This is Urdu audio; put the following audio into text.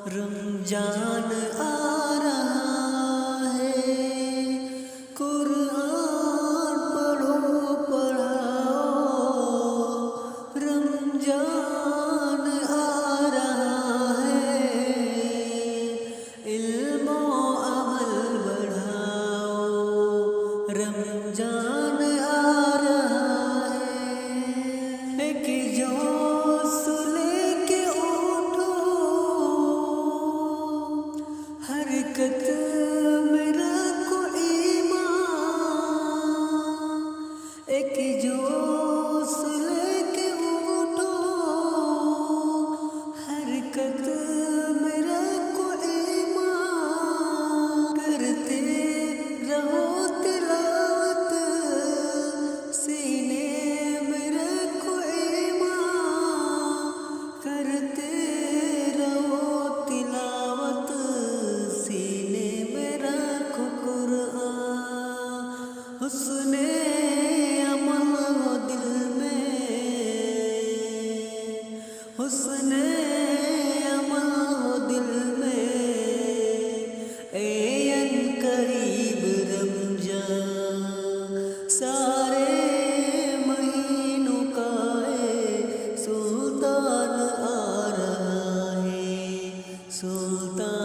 رمضان آ رہا ہے، قرآن پڑھو پڑھاؤ، رمضان آ رہا ہے، علم و عمل بڑھاؤ، رمضان آ رہا ہے، کہ جوش لے کے اٹھو، حرکت میں رکھو ایمان، ایک جوش لے کے اٹھو، حرکت میں رکھو ایمان، کرتے رہو تلاوت، سینے میں رکھو ایمان، کرتے رہو تلاوت، سینے میں رکھو قرآن، حسن عمل ہو دل میں، حسن عمل ہو دل میں، اے عنقریب رمضان سارے مہینوں کا سلطان آ رہا ہے، سلطان